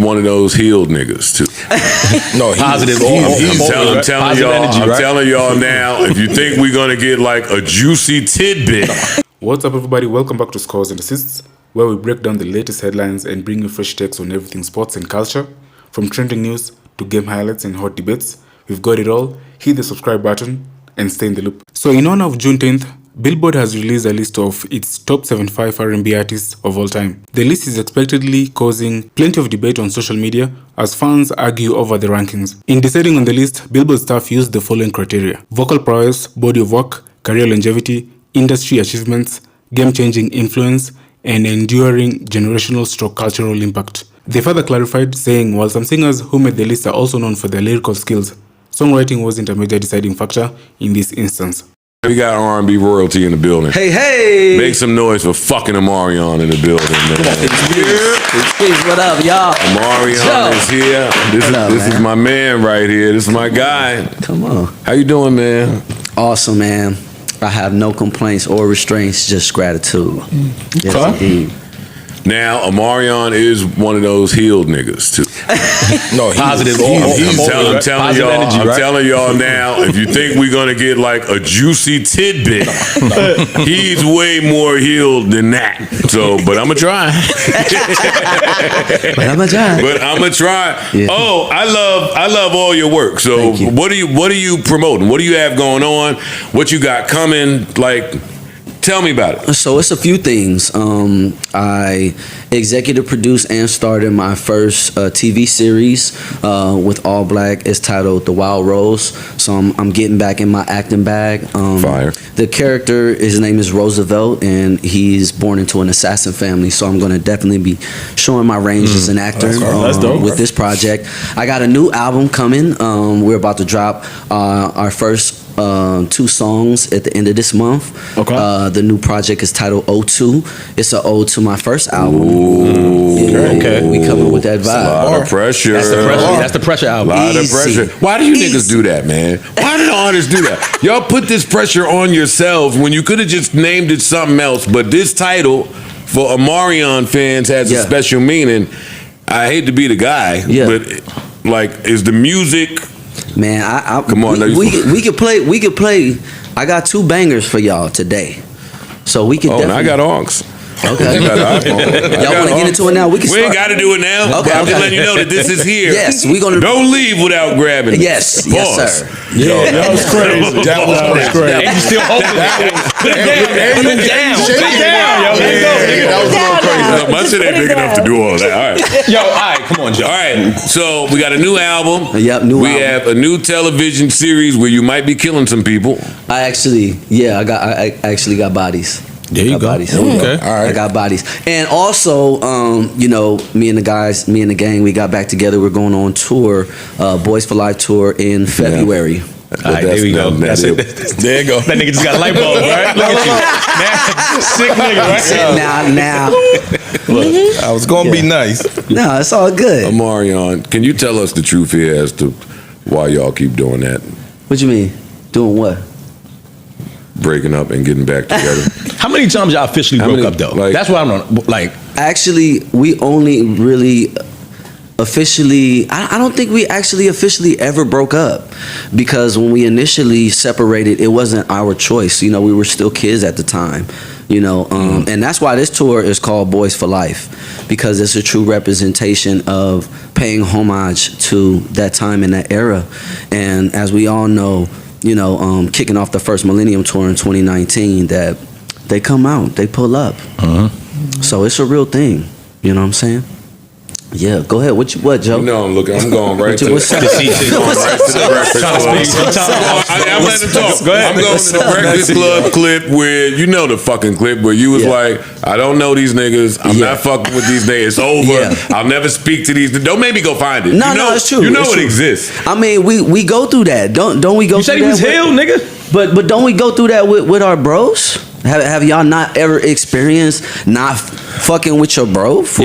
one of those healed niggas too. No, positive. I'm telling y'all now. If you think we're gonna get like a juicy tidbit, What's up, everybody? Welcome back to Scores and Assists, where we break down the latest headlines and bring you fresh takes on everything sports and culture, from trending news to game highlights and hot debates. We've got it all. Hit the subscribe button and stay in the loop. So, in honor of June 10th, Billboard has released a list of its top 75 R&B artists of all time. The list is expectedly causing plenty of debate on social media as fans argue over the rankings. In deciding on the list, Billboard staff used the following criteria: vocal prowess, body of work, career longevity, industry achievements, game-changing influence, and enduring generational/cultural impact. They further clarified, saying while some singers who made the list are also known for their lyrical skills, songwriting wasn't a major deciding factor in this instance. we got R&B royalty in the building. Hey! Make some noise for fucking Omarion in the building, man. What up, y'all? Omarion is here. This is my man right here. This is my guy. Come on. How you doing, man? Awesome, man. I have no complaints or restraints, just gratitude. Yes, indeed. Now, Omarion is one of those healed niggas too. No, positive. I'm telling y'all now. If you think we're gonna get like a juicy tidbit, he's way more healed than that. So, but I'ma try. But I'ma try. Yeah. Oh, I love all your work. So, what are you promoting? What do you have going on? What you got coming? Like, tell me about it. So it's a few things. I executive produced and started my first TV series with All Black. It's titled The Wild Rose. So I'm getting back in my acting bag. Fire. The character, his name is Roosevelt, and he's born into an assassin family. So I'm going to definitely be showing my range as an actor with this project. I got a new album coming. We're about to drop our first 2 songs at the end of this month. Okay. The new project is titled O2. It's an ode to my first album. Ooh, okay. We coming with that vibe. A lot of pressure. That's the pressure album. A lot of pressure. Why do you niggas do that, man? Why do the artists do that? Y'all put this pressure on yourselves when you could have just named it something else. But this title for Omarion fans has a special meaning. I hate to be the guy, but like, is the music? Man, come on. We could play. I got 2 bangers for y'all today, so we could. And I got Onks. Okay. Y'all want to get into it now? We ain't got to do it now. Okay. I'm just letting you know that this is here. Yes, we gonna. Don't leave without grabbing it. Yes, Pause. yes, sir. Yeah, that was crazy. That was crazy. And you still holding it. Put it down. Put it down, yo. That was a little crazy. My shit ain't big enough to do all that. All right. All right, come on, Joe. All right, so we got a new album. Yep, new album. We have a new television series where you might be killing some people. I actually got bodies. There you go. Bodies. Okay. All right. I got bodies. And also, me and the gang, we got back together. We're going on tour, Boys for Life tour in February. All right, there we go. That's it. There you go. That nigga just got a light bulb, right? Look at you. Sick nigga, right? Now. Look, I was going to be nice. No, it's all good. Omarion, can you tell us the truth here as to why y'all keep doing that? What you mean? Doing what? Breaking up and getting back together. How many times y'all officially broke up, though? Like, that's what I'm on. Like, actually, we only really officially, I don't think we actually officially ever broke up, because when we initially separated, it wasn't our choice. We were still kids at the time. And that's why this tour is called Boys for Life, because it's a true representation of paying homage to that time and that era. And as we all know, kicking off the first Millennium Tour in 2019, that they come out, they pull up. So it's a real thing. You know what I'm saying? Yeah, go ahead. What, Joe? I'm going right to the I'm letting him talk. Go ahead. I'm going to the Breakfast Club clip where, the fucking clip where you was like, I don't know these niggas. I'm not fucking with these niggas. It's over. I'll never speak to these. Don't make me go find it. No, it's true. You know it exists. I mean, we go through that. Don't we go through that? You said he was healed, nigga. But don't we go through that with our bros? Have y'all not ever experienced not fucking with your bro for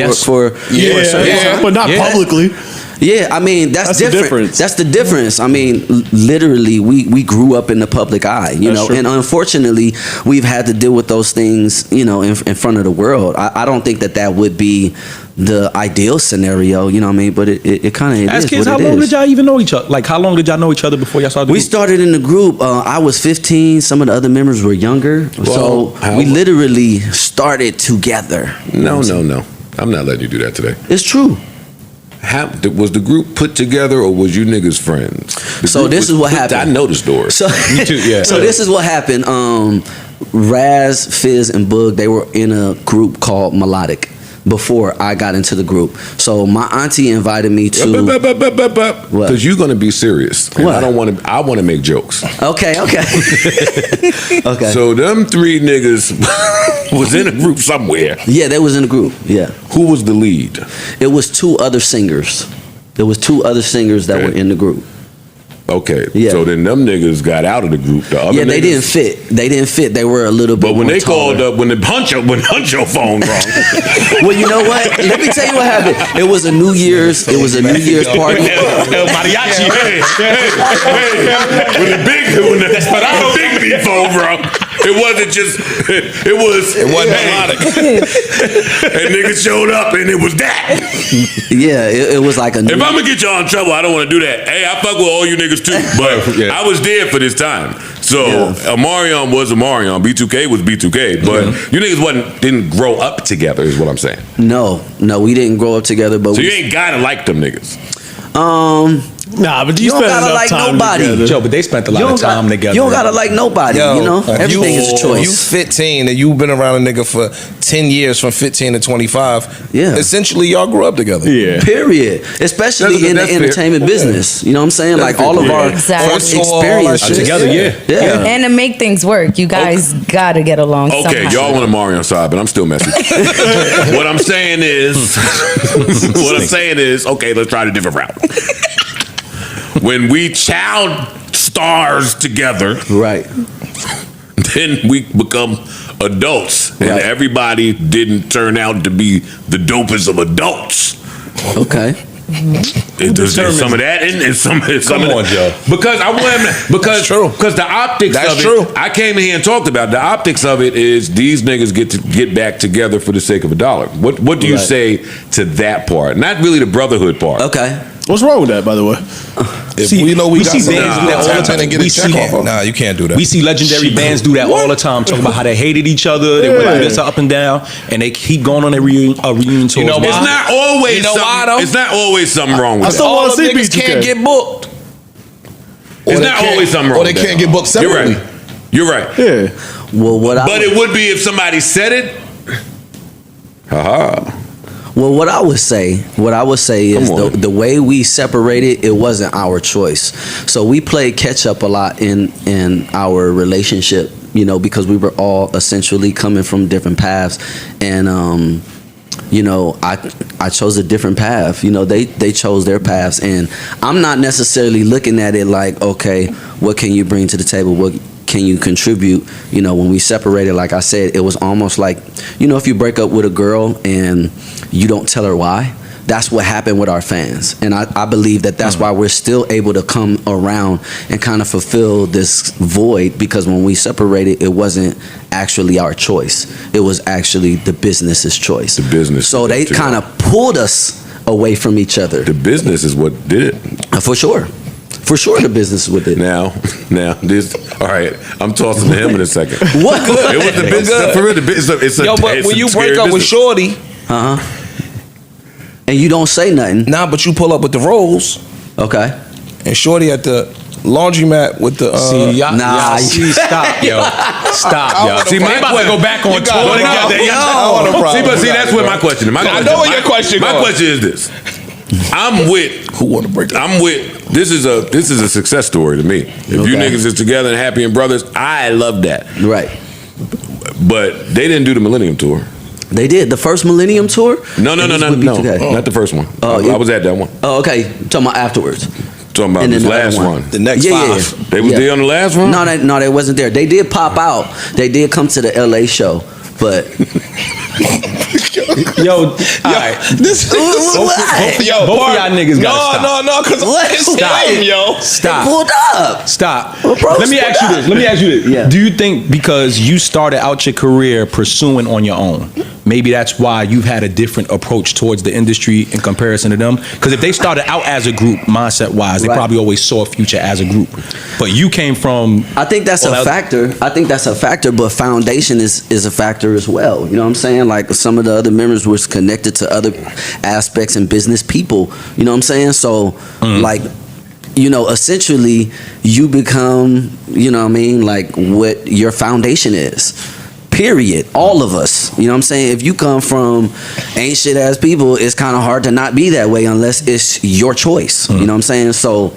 but not publicly. Yeah, I mean that's the different. difference. That's the difference. I mean, literally, we grew up in the public eye, you know, true. and unfortunately, we've had to deal with those things, you know, in front of the world. I don't think that would be the ideal scenario, you know what I mean? But it kind of As is kids, what how it long is. did y'all even know each other? Like, how long did y'all know each other before y'all started? We started in the group. I was 15. Some of the other members were younger, so we literally started together. No. I'm not letting you do that today. It's true. How was the group put together, or was you niggas friends? So this is what happened. I know the story. So, Me too, yeah. So this is what happened. Raz, Fizz, and Boog, they were in a group called Melodic before I got into the group. So my auntie invited me to. What? Because you're gonna be serious. And What? I don't want to. I want to make jokes. Okay. Okay. So them three niggas was in a group somewhere. Yeah, they was in the group. Yeah. Who was the lead? It was two other singers. There was two other singers that Okay. were in the group. Okay. Yeah. So then them niggas got out of the group. The other Yeah, they niggas- didn't fit. They were a little bit. But when more they taller. called up, when Huncho phone rang, Well, you know what? Let me tell you what happened. It was a New Year's. It was a New Year's party. El Mariachi. when the big beat phone rang, it wasn't just. It wasn't melodic. And niggas showed up, and it was that. Yeah, it was like a. If I'm gonna get y'all in trouble, I don't want to do that. Hey, I fuck with all you niggas too, but Yeah. I was there for this time. So Omarion was Omarion, B2K was B2K, but you niggas didn't grow up together, is what I'm saying. No, we didn't grow up together, but So you ain't gotta like them niggas. Nah, but You don't spent gotta enough like time nobody. together. Joe, but they spent a lot of time together. You don't gotta like nobody. Yo, you know, if everything is a If you choice. 15 and you've been around a nigga for 10 years, from 15 to 25, Yeah. essentially y'all grew up together. Yeah. Period. Especially in the that's fair. entertainment business. You know what I'm saying? That's Like all of fair. our Exactly. first All that experiences shit. Together, yeah. Yeah. And to make things work, you guys gotta get along. Okay, somehow. y'all on Omarion side, but I'm still messy. What I'm saying is, okay, let's try a different route. When we child stars together, Right. then we become adults, and Right. everybody didn't turn out to be the dopest of adults. Okay. There's some of that, and some Come of on, that. Joe. Because I want That's true. because the optics That's of it. true. I came in here and talked about the optics of it is these niggas get back together for the sake of a dollar. What do you Right. say to that part? Not really the brotherhood part. Okay. What's wrong with that, by the way? If See, we know we got see something, bands we do that all the tap time. in and get We a check see- off. Nah, you can't do that. We see legendary bands do that all the time, talking about how they hated each other, they were like this up and down, and they keep going on their reunion tours. You know It's why? not always You know why, something. though? It's not always something wrong with I it. still all wanna them see niggas B2K. can't get booked. It's Or they not can't- always something wrong Or they with that. can't get booked You're separately. right. You're right. Yeah. Well, But it would be if somebody said it. Haha. Well, what I would say is Come on. the way we separated, it wasn't our choice. So we played catch up a lot in our relationship, you know, because we were all essentially coming from different paths, and you know, I chose a different path. You know, they chose their paths, and I'm not necessarily looking at it like, okay, what can you bring to the table? What can you contribute? You know, when we separated, like I said, it was almost like, you know, if you break up with a girl and you don't tell her why, that's what happened with our fans. And I believe that's why we're still able to come around and kind of fulfill this void, because when we separated, it wasn't actually our choice. It was actually the business's choice. The business. So they kind of pulled us away from each other. The business is what did it. For sure. For sure the business with it. Now this. All right, I'm tossing to him in a second. What? It was the business. For real, the business. It's a. Yo, but it's when a you scary break up with business. Shorty, And you don't say nothing. nah, but you pull up with the rolls, Okay. and Shorty at the laundromat with the. See, y'all, Nah, see, stop, yo. Stop, yo. See, my they about to go back on You got tour it. together. Yo. Yo. I want a problem. See, but You got that's it, what bro. my question is. I know where your question My going. question is this. I'm with. Who want to break up? I'm with. This is a success story to me. If you Okay. niggas is together and happy and brothers, I love that. Right. But they didn't do the Millennium Tour. They did. The first Millennium Tour? No, It was with B2K. not the first one. Oh, I was at that one. Oh, okay. Talking about afterwards. Talking about And then this the other last one. run. The next Yeah. five. They was there on the last run. No, they wasn't there. They did pop out. They did come to the LA show, but Yo, all right. This Both of y'all niggas gotta stop. No, because it's lame, yo. Stop. Pulled up. Stop. Well, bro, Let me ask you this. Yeah. Do you think because you started out your career pursuing on your own, maybe that's why you've had a different approach towards the industry in comparison to them? Because if they started out as a group, mindset-wise, they Right. probably always saw a future as a group. But you came from... I think that's a factor. I think that's a factor, but foundation is a factor as well. You know what I'm saying? Like some of the other members was connected to other aspects and business people. You know what I'm saying? So like, you know, essentially you become, you know what I mean, like what your foundation is. Period. All of us. You know what I'm saying? If you come from ain't shit ass people, it's kind of hard to not be that way unless it's your choice. You know what I'm saying? So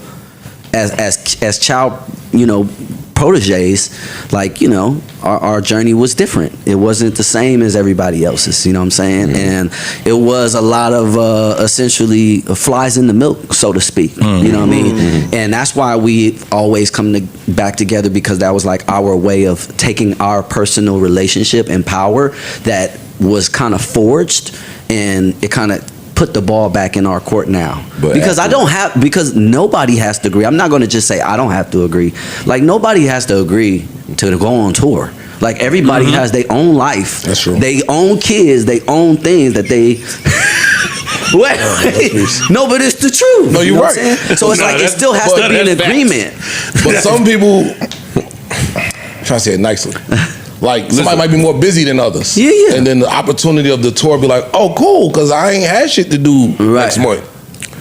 as child, you know, proteges, like, you know, our journey was different. It wasn't the same as everybody else's, you know what I'm saying? And it was a lot of essentially flies in the milk, so to speak. You know what I mean? And that's why we always come back together, because that was like our way of taking our personal relationship and power that was kind of forged, and it kind of put the ball back in our court now. But because because nobody has to agree. I'm not going to just say I don't have to agree. Like nobody has to agree to go on tour. Like everybody has their own life. That's true. They own kids. They own things that they. Wait, no, but it's the truth. No, you're know right. what I'm saying? So it's like it still has to be an agreement. But some people, I'm trying to say it nicely, like somebody might be more busy than others. Yeah. And then the opportunity of the tour be like, oh, cool, because I ain't had shit to do next month.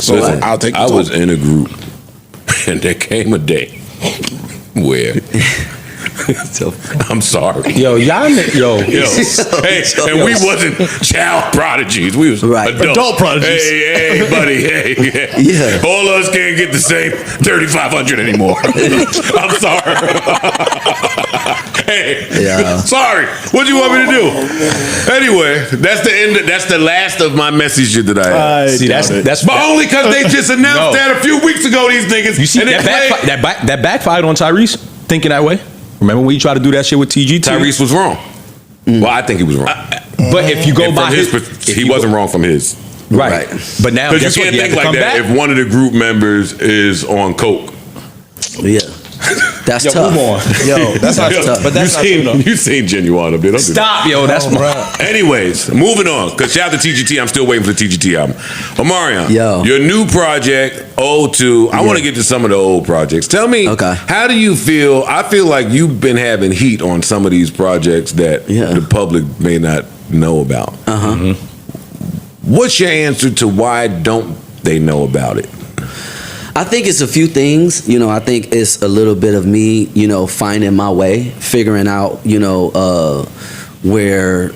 So Listen, I'll take the I tour. was in a group, and there came a day where I'm sorry. Yo, y'all, Yo, hey, and we wasn't child prodigies. We was adult prodigies. Hey, buddy, hey, Yeah. all of us can't get the same 3,500 anymore. I'm sorry. Hey, sorry. What do you want me to do? Anyway, that's the end. That's the last of my message that I had. see, that's But only because they just announced that a few weeks ago. These niggas. You see and that backfired on Tyrese thinking that way. Remember when you tried to do that shit with TGT? Tyrese was wrong. Well, I think he was wrong. But if you go And by from he wasn't wrong from his. right. But now Because you guess what? can't He think had to like come that back. if one of the group members is on coke. Yeah, that's Yo, tough. move on. Yo, that's not Yo, tough. But that's you not true, though. you seen Genuine up there. Don't do that. Stop, yo. That's my. Anyways, moving on. Because shout out to TGT. I'm still waiting for the TGT album. Omarion, Yo. your new project, O2. I want to get to some of the old projects. Tell me, how do you feel? I feel like you've been having heat on some of these projects that the public may not know about. What's your answer to why don't they know about it? I think it's a few things. You know, I think it's a little bit of me, you know, finding my way, figuring out, you know, where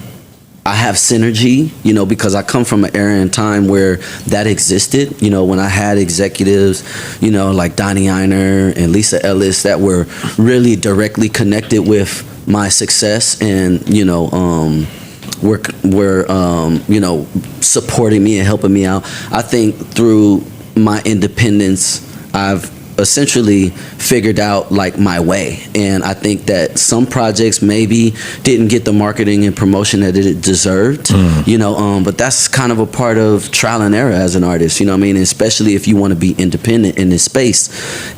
I have synergy, you know, because I come from an era in time where that existed, you know, when I had executives, you know, like Donnie Einer and Lisa Ellis that were really directly connected with my success and, you know, were you know, supporting me and helping me out. I think through my independence, I've essentially figured out like my way, and I think that some projects maybe didn't get the marketing and promotion that it deserved, you know, but that's kind of a part of trial and error as an artist, you know what I mean, especially if you want to be independent in this space.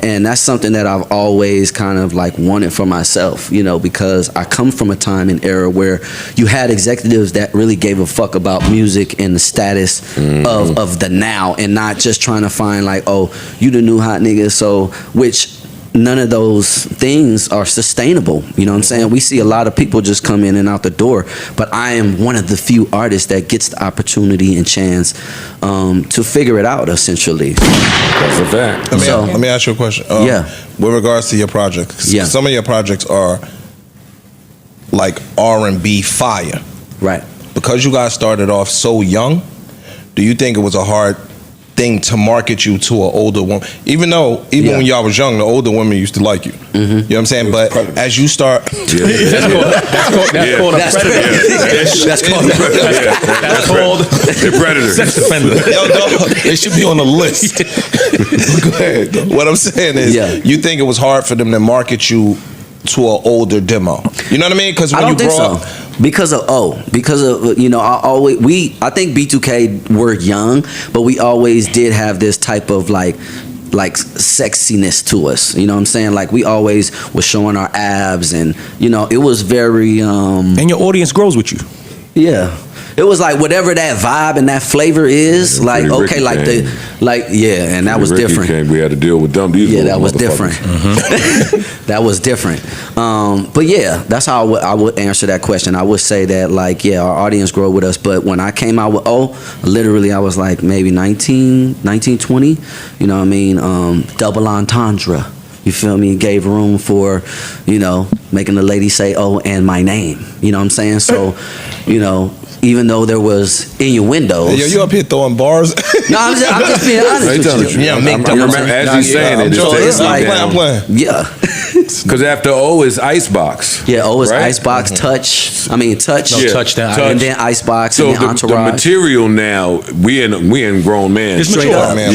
And that's something that I've always kind of like wanted for myself, you know, because I come from a time and era where you had executives that really gave a fuck about music and the status of the now, and not just trying to find like, oh, you the new hot nigga, so which none of those things are sustainable. You know what I'm saying? We see a lot of people just come in and out the door, but I am one of the few artists that gets the opportunity and chance to figure it out, essentially. That's a fact. Let me ask you a question. With regards to your projects, some of your projects are like R&B fire. Right. Because you guys started off so young, do you think it was a hard thing to market you to an older woman? Even when y'all was young, the older women used to like you. You know what I'm saying? But as you start, That's called a predator. That's called the predator. Sex offender. Yo, dog, they should be on the list. Go ahead. What I'm saying is, you think it was hard for them to market you to an older demo? You know what I mean? Because when you grow up, Because of I think B2K were young, but we always did have this type of like sexiness to us. You know what I'm saying? Like we always was showing our abs, and it was very And your audience grows with you. yeah. It was like whatever that vibe and that flavor is, Yeah, like Ricky okay, like came. and that was Ricky different. came, we had to deal with them. These Yeah, little that was different. motherfuckers. That was different. But yeah, that's how I would answer that question. I would say that like, yeah, our audience grew with us. But when I came out with literally I was like maybe 19, 20. You know what I mean? Double entendre. You feel me? Gave room for, making the lady say, "Oh, and my name." You know what I'm saying? So, even though there was innuendos. Hey, yo, you up here throwing bars? No, I'm just being honest Right with down you. the street. Yeah, I'm Nick, remember as he's saying it, so it's it's like- I'm playing. Yeah. because after O is Icebox. Yeah, it's right? Icebox, Touch. I mean, Touch. No, Touch that. And then Icebox, So and then the Entourage. material now, we in grown man. It's Straight mature, up, man.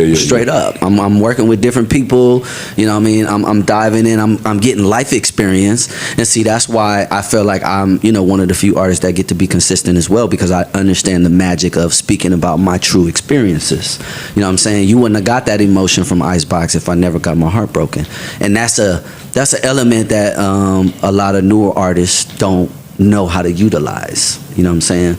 Yeah. Straight up. I'm working with different people. You know what I mean? I'm diving in. I'm getting life experience. And see, that's why I feel like I'm, one of the few artists that get to be consistent as well, because I understand the magic of speaking about my true experiences. You know what I'm saying? You wouldn't have got that emotion from Icebox if I never got my heart broken. And that's an element that a lot of newer artists don't know how to utilize. You know what I'm saying?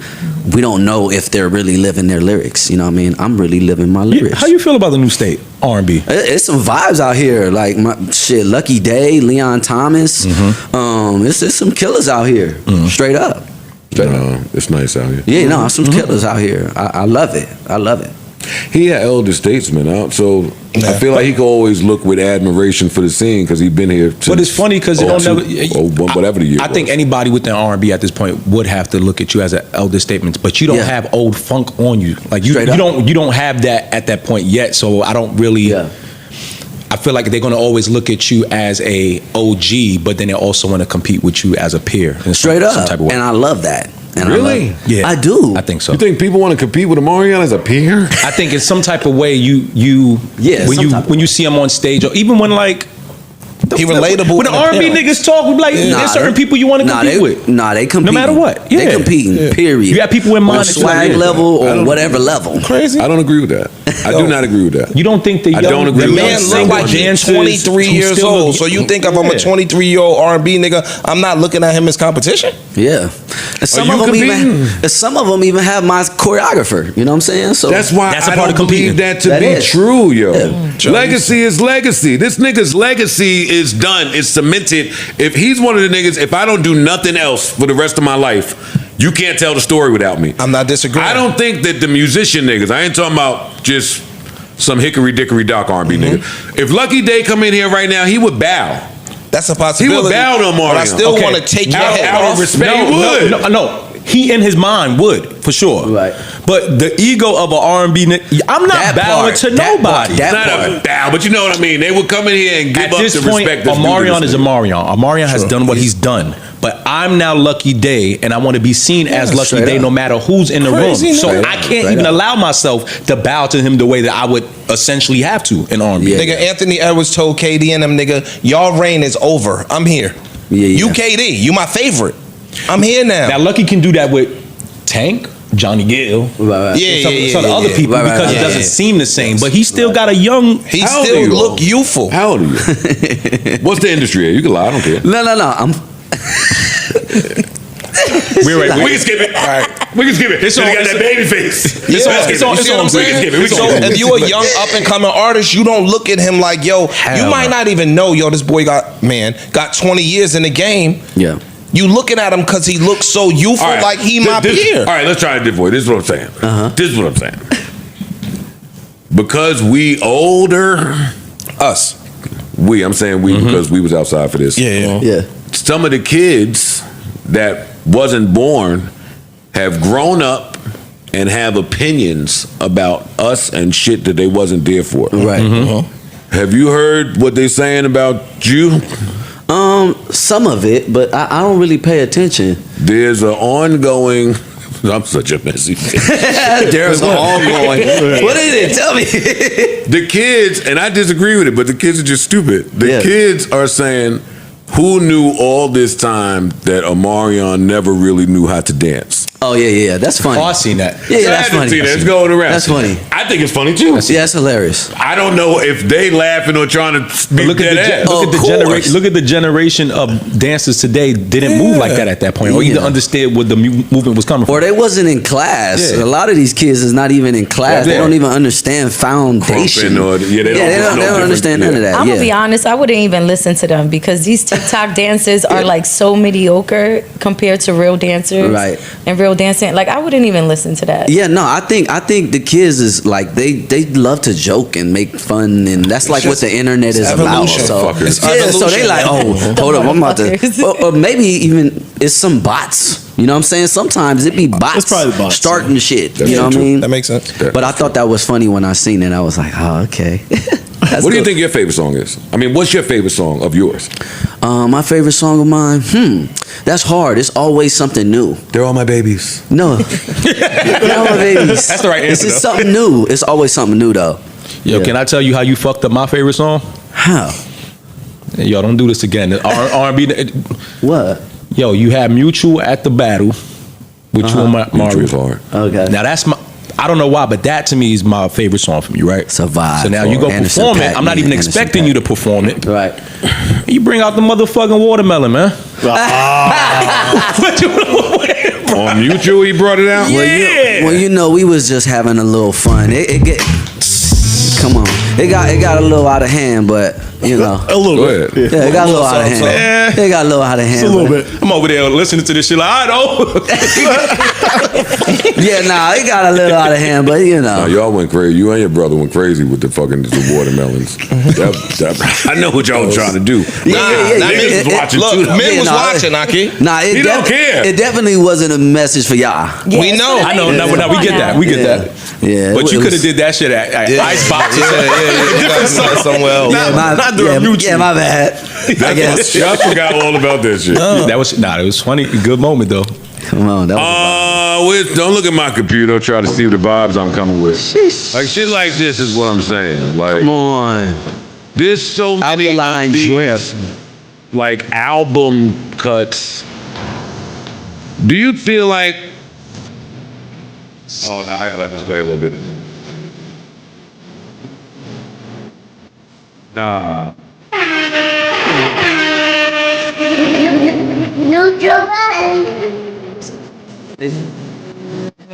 We don't know if they're really living their lyrics. You know what I mean? I'm really living my lyrics. How you feel about the new state R&B? It's some vibes out here, like Lucky Day, Leon Thomas. It's some killers out here, straight up. It's nice out here. Yeah, no, some killers out here. I love it. I love it. He had elder statesman out, so I Yeah. feel like he could always look with admiration for the scene because he's been here. But it's funny because whatever the year. I think was. anybody within R&B at this point would have to look at you as an elder statement, but you don't Yeah. have old funk on you. Like you Straight up. don't have that at that point yet. So I don't really. Yeah. I feel like they're going to always look at you as a OG, but then they also want to compete with you as a peer. In Straight some up. type of way. And I love that. And Really? Yeah, I do. I think so. You think people want to compete with Omarion as a peer? I think in some type of way you Yeah, when some you type of when you see him on stage or even when like He relatable when the to the R&B parents. niggas talk, we be like there's certain people you want to compete with. They compete. No matter what. Yeah. They competing, period. You got people in mind On that you like, swag yeah. level I or don't- whatever level. Crazy. I don't agree with that. I do not agree with that. You don't think the I young, don't agree the with young that. Man single look like he's dancers 23 who years still old. look- So you think if I'm a Yeah. 23-year-old R&B nigga, I'm not looking at him as competition? Yeah. And some you of them competing? some of them even have my choreographer. You know what I'm saying? So That's why That's a I part don't of competing. believe that to That be is. true, yo. Yeah. Legacy is legacy. This nigga's legacy is done. It's cemented. If he's one of the niggas, if I don't do nothing else for the rest of my life, you can't tell the story without me. I'm not disagreeing. I don't think that the musician niggas, I ain't talking about just some hickory dickory dock R&B nigga. If Lucky Day come in here right now, he would bow. That's a He possibility. would bow to Omarion. But I still Okay. want to take your Out- head out of off. respect. He would. No. He in his mind would for sure. Right. But the ego of an R&B nigga, I'm not That bowing part, to that nobody. part, It's not a bow, but you know what I mean. They would come in here and give At up this the point, respect that's due to Omarion this is nigga. Omarion. Omarion has done what he's done. But I'm now Lucky Day, and I want to be seen as Lucky straight Day up. no matter who's in the Crazy, room. So man. I can't Straight even up. allow myself to bow to him the way that I would essentially have to in R&B. Yeah. Nigga, Anthony Edwards told KD and them, nigga, y'all reign is over. I'm here. Yeah. You KD, you my favorite. I'm here now. Now Lucky can do that with Tank, Johnny Gill, Right. Yeah, some, yeah, some yeah, other yeah. people Right, right, because right. it doesn't Yeah. seem the same. But he still got a young. He How old still are you? look youthful. How old are you? What's the industry? You can lie. I don't care. No. I'm We're right. We can skip it. All right. We can skip it. It's He on- got it's that on- baby face. Yeah, It's on- you see what I'm we saying? can skip it. We So can skip it. if you a young up and coming artist, you don't look at him like, yo, Hell you might no. not even know, yo, this boy got 20 years in the game. yeah. You looking at him because he looks so youthful, All right. like he my This- peer. All right, let's try it this way. This is what I'm saying. This is what I'm saying. Because we older, Us. I'm saying we because we was outside for this. Yeah. Some of the kids that wasn't born have grown up and have opinions about us and shit that they wasn't there for. Right. Have you heard what they saying about you? Some of it, but I don't really pay attention. There's an ongoing. I'm such a messy. There's an ongoing. What is it? Tell me. The kids, and I disagree with it, but the kids are just stupid. The Yeah. kids are saying who knew all this time that Omarion never really knew how to dance? Oh yeah. That's funny. Oh, I seen that. Yeah, I that's didn't funny. see that. It's going around. That's funny. I think it's funny too. Yeah, that's hilarious. I don't know if they laughing or trying to But beat look at that ass. the, look at the Of course. generation. Look at the generation of dancers today didn't move like that at that point, or either Yeah. understood where the movement was coming from. Or they wasn't in class. Yeah. A lot of these kids is not even in class. Yeah. They don't even understand foundation. Crumping or- yeah, they don't- they it's no don't different. understand Yeah. none of that. I'm yeah. gonna be honest, I wouldn't even listen to them because these TikTok dances are like so mediocre compared to real dancers. Right. And real dancing. Like I wouldn't even listen to that. Yeah, no, I think the kids is like they love to joke and make fun, and that's like what the internet is about. evolution. So Fuckers. It's yeah, so they evolution, like, man. oh, hold up, I'm about to, Motherfuckers. or maybe even it's some bots. You know what I'm saying? Sometimes it be bots, It's probably bots, starting shit. That's You know what I true. mean? That makes sense. But I thought that was funny when I seen it. I was like, oh, okay. That's What do you cool. think your favorite song is? I mean, what's your favorite song of yours? My favorite song of mine. That's hard. It's always something new. They're all my babies. No, no, my babies. That's the right It's answer, just though. something new. It's always something new, though. Yo, can I tell you how you fucked up my favorite song? How? Yo, don't do this again. R&B. What? Yo, you had Mutual at the battle with you and Mario. Mutual's hard. Okay. Now that's my. I don't know why, but that to me is my favorite song from you, right? It's a vibe. So now you go Anderson perform .Paak, it. I'm not man, even Anderson expecting .Paak. you to perform it. Right. You bring out the motherfucking watermelon, man. What you On Mutual, he brought it out? Well, you know, we was just having a little fun. It get. Come on. It got a little out of hand, but you know. A little Go bit. ahead. Yeah, it got a little out of hand. Yeah. It got a little out of hand. A little but- bit. I'm over there listening to this shit like, I know. Yeah, nah, it got a little out of hand, but you Nah, know. y'all went crazy. You and your brother went crazy with the fucking the watermelons. I know what y'all was trying to do. Yeah. Niggas was watching Look, too. men was nah, watching, Aki. Nah, He don't care. It definitely wasn't a message for y'all. Yeah, We it's know. not I know. even- No, we get that. We get Yeah. that. Yeah. But it you was- could have did that shit at Icebox. Yeah. You got somewhere else. Not during Mutual. Yeah, my bad. I guess. Y'all forgot all about that shit. That was it was funny. Good moment though. Come on. That was Don't look at my computer. Try to see the vibes I'm coming with. Like shit like this is what I'm saying. Like come on. there's so many Alkaline these, dress. like album cuts. Do you feel like? Oh, I gotta just play a little bit. Nah.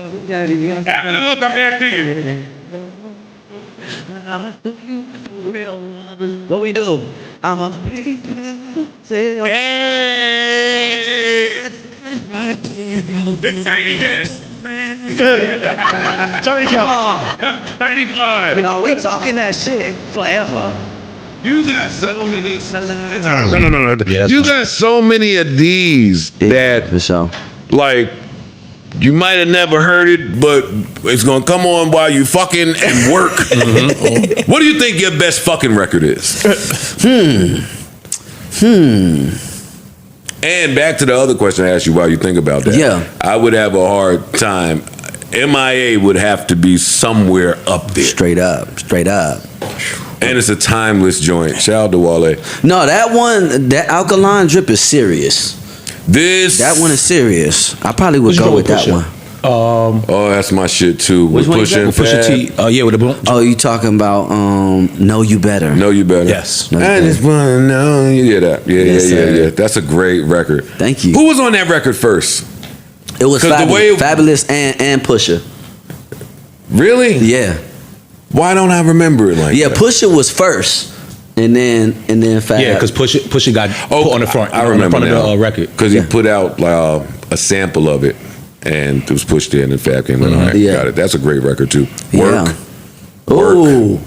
Look, I'm acting. What we do? Johnny Come. 95. We talking that shit forever. You got so many. No. You got so many of these that, For sure. like, you might have never heard it, but it's gonna come on while you fucking and work. What do you think your best fucking record is? And back to the other question I asked you while you think about that. Yeah. I would have a hard time. MIA would have to be somewhere up there. Straight up. And it's a timeless joint. Shout out to Wale. No, that alkaline drip is serious. That one is serious. I probably would go with that one. Oh, that's my shit too. Which one you Pusha and Pusha Fab. T. Yeah, with the boom. Oh, you talking about Know You Better? Know You Better. Yes. Know You I Better. just wanna know you. Yeah, that. Yes, sir. Yeah. That's a great record. Thank you. Who was on that record first? It was 'Cause the Fabulous, way it- Fabulous and Pusha. Really? Yeah. Why don't I remember it like Yeah, that? Pusha was first. And then Fab. Yeah, because Pusha got put on the front. I remember on the front now. of the record. Because he put out a sample of it, and it was pushed in, and Fab came in. All right, Yeah. got it. That's a great record too. Yeah. Work. Ooh.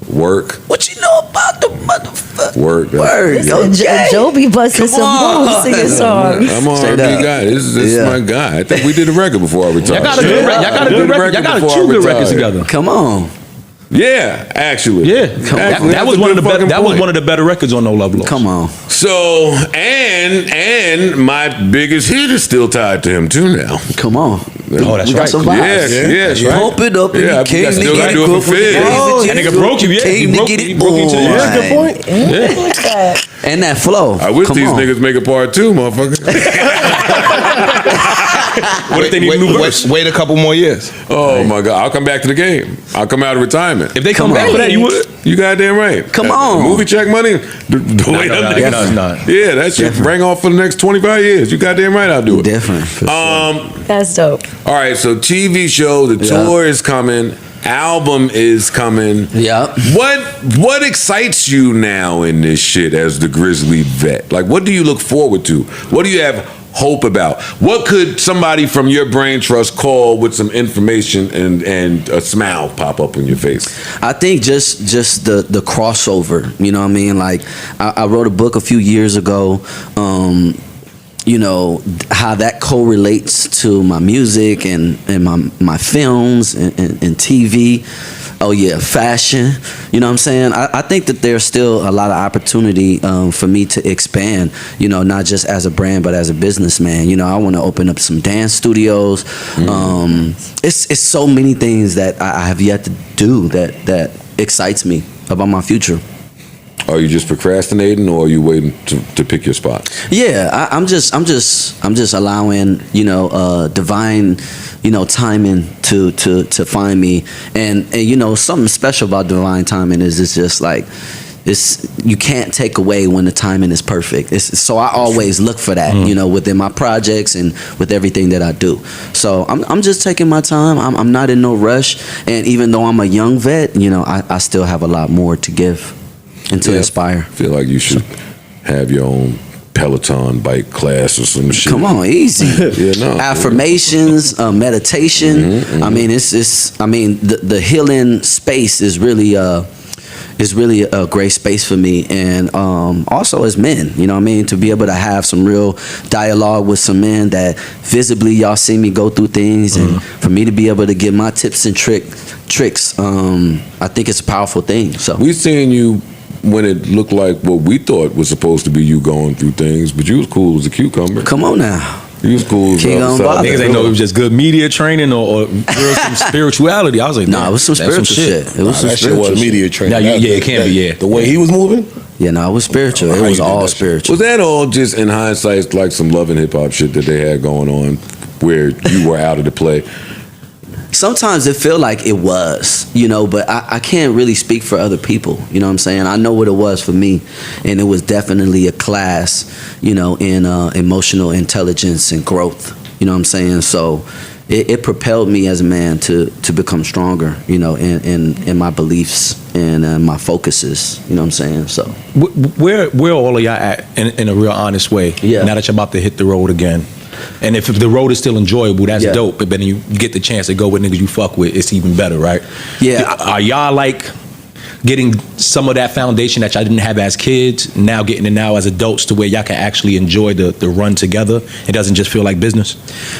Work. What you know about the motherfucker? Work. Word. Okay. Joe be busting Come some on. moves singing songs. I'm an Straight R&B up. guy. This is Yeah. my guy. I think we did a record before I retired. Y'all got a good record. Y'all got a good record. Y'all got before I two good retired. records together. Come on. Yeah, actually. Yeah, Actually, that that's was a one of good the better. fucking That was point. one of the better records on No Love Lost. Come on. So and my biggest hit is still tied to him too now. Come on. Oh, that's We got right. some vibes. Yes, right. Pump it up and Yeah, you I came to still get gotta it. do it for Good for the Fizz. days That nigga broke you, yeah. Came He to broke get you. it. He broke you to the- on. Yeah, Good point. Look at that. And that flow. I wish Come these on. niggas make a part 2, motherfucker. What if they need a new verse? Wait a couple more years. Oh my God! I'll come back to the game. I'll come out of retirement. If they come Come back on. for that, you would. You goddamn right. Come on. Movie check money. The way no, them no, niggas- no, it's not. Yeah, that shit bring off for the next 25 years. You goddamn right I'll do it. Different. for sure. That's dope. All right, so TV show, the Yeah. tour is coming, album is coming. Yeah. What excites you now in this shit as the Grizzly vet? Like, what do you look forward to? What do you have hope about? What could somebody from your brain trust call with some information and a smile pop up on your face? I think just the crossover, you know what I mean? Like I wrote a book a few years ago, you know, how that correlates to my music and my films and TV. Oh yeah, fashion. You know what I'm saying? I think that there's still a lot of opportunity for me to expand, you know, not just as a brand, but as a businessman. You know, I want to open up some dance studios. It's so many things that I have yet to do that excites me about my future. Are you just procrastinating, or are you waiting to pick your spot? Yeah, I'm just allowing, you know, divine, you know, timing to find me, and you know, something special about divine timing is it's just like you can't take away when the timing is perfect. So I always look for that, you know, within my projects and with everything that I do. So I'm just taking my time. I'm not in no rush, and even though I'm a young vet, you know, I still have a lot more to give and to inspire. I feel like you should have your own Peloton bike class or some shit. Come on, easy. Yeah, no. Affirmations, meditation. I mean, I mean, the healing space is really a great space for me, and also as men, you know what I mean, to be able to have some real dialogue with some men that visibly y'all see me go through things, and for me to be able to give my tips and tricks, I think it's a powerful thing. So We seen you when it looked like what we thought was supposed to be you going through things, but you was cool as a cucumber. come on now. You was cool as King the other on side. bother. Niggas ain't know it was just good media training or real some spirituality. I was like, Nah, it was some that's spiritual shit. It was some That shit spiritual was shit. media training. Yeah, it can be, yeah. The way he was moving. Yeah, no, it was spiritual. It How was you did all that shit? spiritual. Was that all just in hindsight like some love and hip hop shit that they had going on where you were out of the play? Sometimes it feel like it was, you know, but I can't really speak for other people. You know what I'm saying? I know what it was for me, and it was definitely a class, you know, in emotional intelligence and growth. You know what I'm saying? So it propelled me as a man to become stronger, you know, in my beliefs and my focuses. You know what I'm saying? So Where all of y'all at in a real honest way? Yeah. Now that you're about to hit the road again. And if the road is still enjoyable, that's Yeah. dope. But then you get the chance to go with niggas you fuck with, it's even better, right? Yeah. Are y'all like getting some of that foundation that y'all didn't have as kids, now getting it now as adults to where y'all can actually enjoy the run together? It doesn't just feel like business?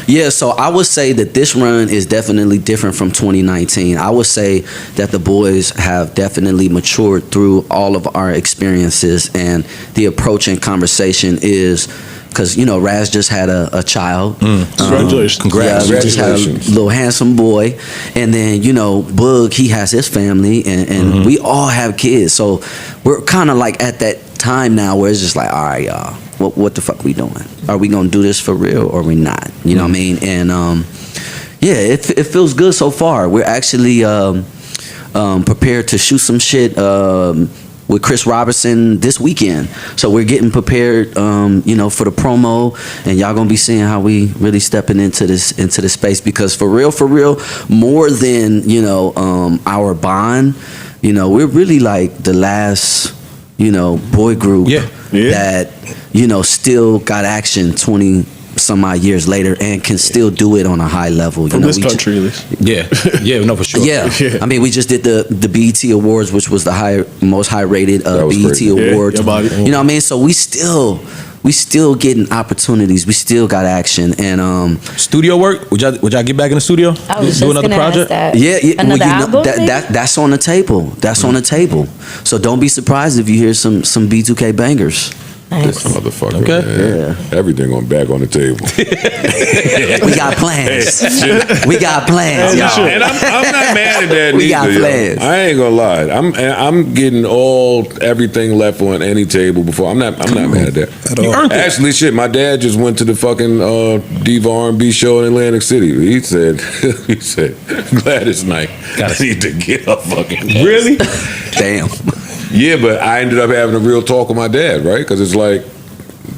yeah, so I would say that this run is definitely different from 2019. I would say that the boys have definitely matured through all of our experiences, and the approach and conversation is, because, you know, Raz just had a child. Congratulations. Congrats. Yeah, we just had a Congratulations. little handsome boy. And then, you know, Boog, he has his family, and we all have kids. So we're kind of like at that time now where it's just like, all right, y'all, what the fuck we doing? Are we going to do this for real or we not? You know what I mean? And yeah, it feels good so far. We're actually prepared to shoot some shit with Chris Robertson this weekend. So we're getting prepared, you know, for the promo, and y'all gonna be seeing how we really stepping into this space, because for real, more than, you know, our bond, you know, we're really like the last, you know, boy group that, you know, still got action 20 some odd years later and can still do it on a high level. From this country, at least. Yeah, no, for sure. Yeah. I mean, we just did the BET Awards, which was the most high rated was BET crazy. Awards. your body. You know what I mean? So we still getting opportunities. We still got action, and Studio work? Would y'all get back in the studio? I was Do just another gonna project? ask that. yeah, Another well, you know, album, maybe? that's on the table. That's on the table. So don't be surprised if you hear some B2K bangers. This motherfucker, Okay. man. Everything back on the table. We got plans. We got plans, y'all. And I'm not mad at that We neither, got yo. plans. I ain't gonna lie. I'm getting everything left on any table before. I'm not mad at that. You earned it. Actually, shit, my dad just went to the fucking Diva R&B show in Atlantic City. He said, Gladys Knight, I need to get a fucking ass. Really? Damn. Yeah, but I ended up having a real talk with my dad, right? Because it's like,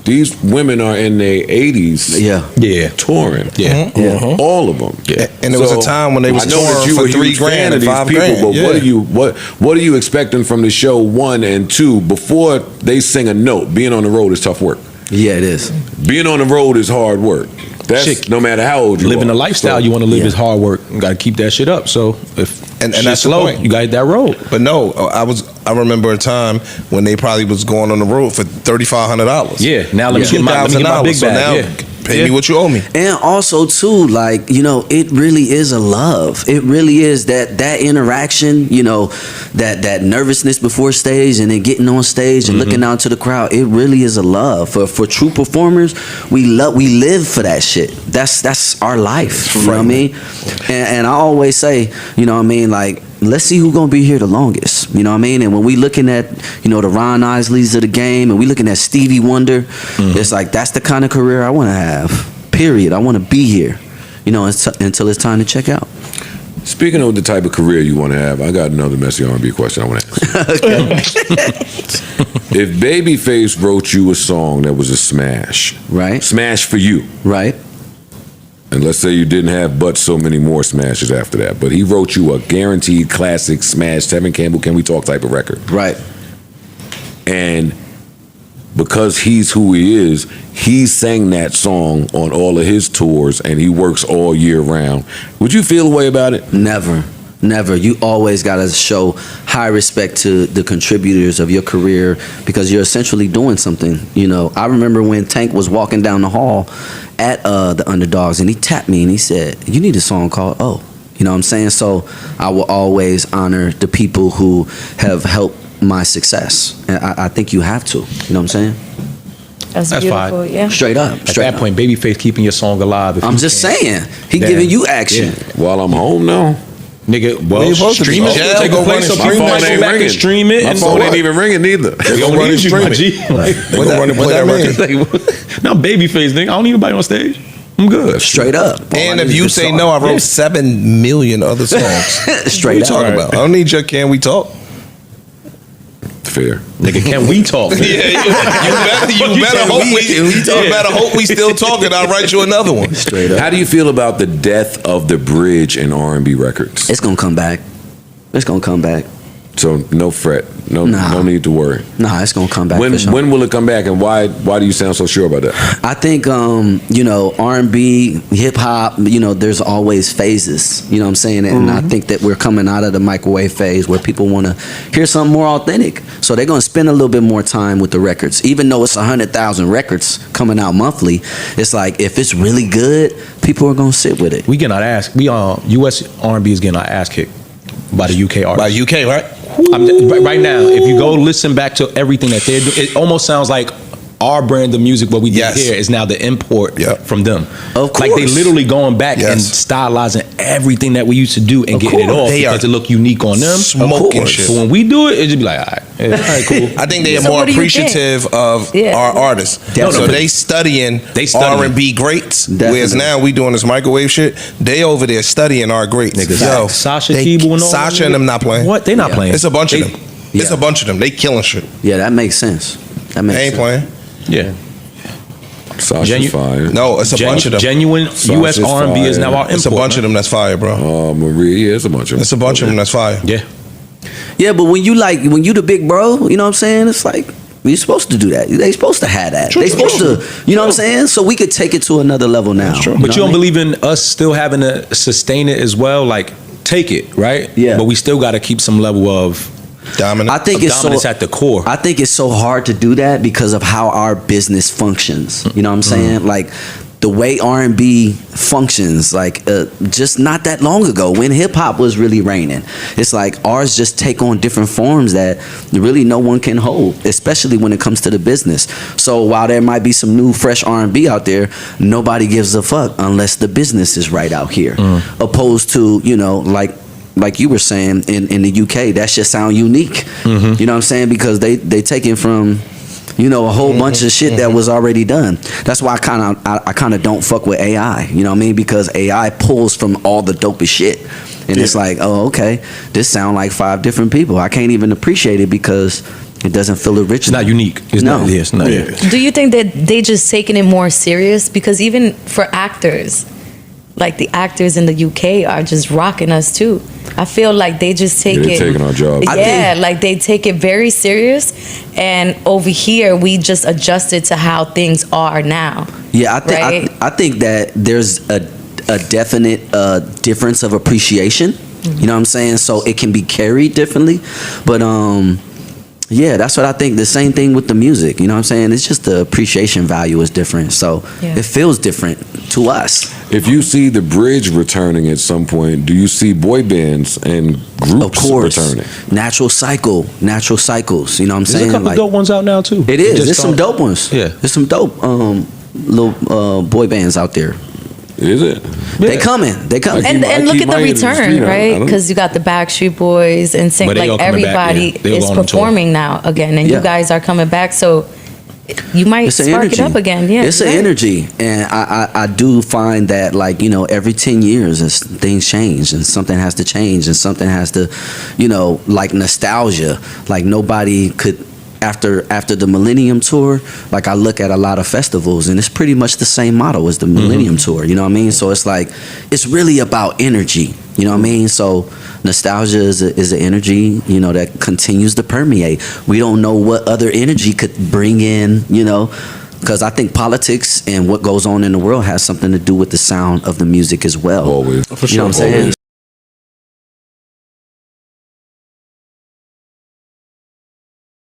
these women are in their 80s Yeah. touring. Yeah. All of them. Yeah. And there was a time when they was I know that touring you for were a huge $3,000 fan and of these $5,000, people, but yeah. what are you expecting from the show 1 and 2 before they sing a note? Being on the road is tough work. Yeah, it is. Being on the road is hard work. That's Shit. no matter how old you Living are. the lifestyle you want to live yeah. is hard work. You got to keep that shit up. So if And shit's that's the slow, point. you got to hit that road. But no, I remember a time when they probably was going on the road for $3,500. Yeah. Now let me get my big So bag. now Yeah. pay me what you owe me. And also too, like, you know, it really is a love. It really is that interaction, you know, that nervousness before stage and then getting on stage and looking out to the crowd. It really is a love. For true performers, we live for that shit. That's our life. You know what I mean? And I always say, you know what I mean, like, let's see who's gonna be here the longest. You know what I mean? And when we looking at, you know, the Ron Isleys of the game, and we looking at Stevie Wonder, it's like that's the kind of career I want to have. Period. I want to be here, you know, until it's time to check out. Speaking of the type of career you want to have, I got another messy R&B question I want to ask. If Babyface wrote you a song that was a smash, Right. smash for you, Right. and let's say you didn't have but so many more smashes after that, but he wrote you a guaranteed classic smash, Tevin Campbell, Can We Talk type of record. Right. And because he's who he is, he sang that song on all of his tours and he works all year round. Would you feel a way about it? Never. You always got to show high respect to the contributors of your career because you're essentially doing something. You know, I remember when Tank was walking down the hall at the Underdogs and he tapped me and he said, "You need a song called Oh." You know what I'm saying? So I will always honor the people who have helped my success. And I think you have to. You know what I'm saying? That's That's beautiful. fine. Yeah. Straight up. At Straight that up. point, Babyface keeping your song alive. If I'm you just can. saying. He Damn. giving you action. Yeah. While I'm home now, Nigga, Where well, you supposed to be? streaming Yeah, still take go a place, so run it. people My might phone go ain't back and stream it. My and phone so ain't even ringing neither. We don't run need and you, stream my it. G. Like, What that mean? now, Babyface, nigga, I don't need anybody on stage. I'm good. Straight up. And All I if need you is a say song. no, I wrote Yeah. 7 million other songs. Straight What you up. talking about? I don't need your Can We Talk. Fair. Nigga, can we talk? You better hope we still talking. I'll write you another one. Straight up. How do you feel about the death of the bridge in R&B records? It's gonna come back. It's gonna come back. So no fret, no need to worry. Nah, it's gonna come back. When for sure. when will it come back, and why do you sound so sure about that? I think you know, R&B, hip hop, you know, there's always phases. You know what I'm saying? And I think that we're coming out of the microwave phase where people want to hear something more authentic. So they're gonna spend a little bit more time with the records, even though it's 100,000 records coming out monthly. It's like if it's really good, people are gonna sit with it. We getting our ass. U.S. R&B is getting our ass kicked by the UK artists. By UK, right? Right now, if you go listen back to everything that they're doing, it almost sounds like our brand of music, what we did Yes. here, is now the import Yep. from them. Of Like they course. literally going back and Yes. stylizing everything that we used to do and getting it course. off They because are it look unique on them. smoking Of course. shit. But when we do it, it just be like, all right, yeah, all right, cool. I think they are So more what do you think? appreciative of Yeah. our artists. Definitely. So they studying R&B greats. Definitely. Whereas now we doing this microwave shit. They over there studying our greats. Niggas, Yo, Sasha they- Keeble and all Sasha them and them not playing. What? They not playing. It's a bunch of They- them. It's Yeah. a bunch of them. They killing shit. Yeah, that makes sense. That makes They ain't sense. playing. Yeah. Sasha's fire. No, it's a bunch of them. Genuine U.S. Sasha's R&B is now fire. our import. It's a bunch of them that's fire, bro. Marie, yeah, it's a bunch of them. It's a bunch of them that's fire. Yeah. Yeah, but when you the big bro, you know what I'm saying? It's like you're supposed to do that. They supposed to have that. They supposed to, you know what I'm saying? So we could take it to another level now. true. But you know don't what I mean? believe in us still having to sustain it as well? Like, take it, right? Yeah. But we still got to keep some level of Dominant. I think it's dominance so at the core. I think it's so hard to do that because of how our business functions. You know what I'm saying? Like the way R&B functions, like just not that long ago when hip hop was really reigning. It's like ours just take on different forms that really no one can hold, especially when it comes to the business. So while there might be some new fresh R&B out there, nobody gives a fuck unless the business is right out here. Opposed to, you know, like you were saying in the UK, that shit sound unique. You know what I'm saying? Because they take it from, you know, a whole bunch of shit that was already done. That's why I kind of don't fuck with AI. You know what I mean? Because AI pulls from all the dopest shit, and it's like, oh, okay, this sound like 5 different people. I can't even appreciate it because it doesn't feel original. It's not unique. It's No. not. Yeah, it's not. Do you think that they just taking it more serious? Because even for actors, like the actors in the UK are just rocking us too. I feel like they just take They're it. taking our jobs. Yeah, like they take it very serious, and over here we just adjusted to how things are now. Yeah, Right? I think that there's a definite difference of appreciation. You know what I'm saying? So it can be carried differently, but yeah, that's what I think. The same thing with the music. You know what I'm saying? It's just the appreciation value is different, so Yeah. it feels different to us. If you see the bridge returning at some point, do you see boy bands and groups Of course, returning? natural cycles. You know what I'm There's saying? a couple Like, dope ones out now too. it They is. just There's some don't- dope ones. Yeah. There's some dope little boy bands out there. Is it? They coming. They coming. I keep And look my at the ear to the return, street. I right? don't- Because you got the Backstreet Boys and But they all like coming back, everybody yeah. They all is on tour. performing now again, and Yeah. you guys are coming back, so you might It's an spark energy. it up again. Yeah, it's an right. energy, and I do find that, like, you know, every 10 years things change and something has to change and something has to, you know, like nostalgia. Like nobody could. After the Millennium Tour, like I look at a lot of festivals and it's pretty much the same motto as the Millennium Tour, you know what I mean? So it's like, it's really about energy, you know what I mean? So nostalgia is an energy, you know, that continues to permeate. We don't know what other energy could bring in, you know, because I think politics and what goes on in the world has something to do with the sound of the music as well. Always. For You know what I'm sure. saying?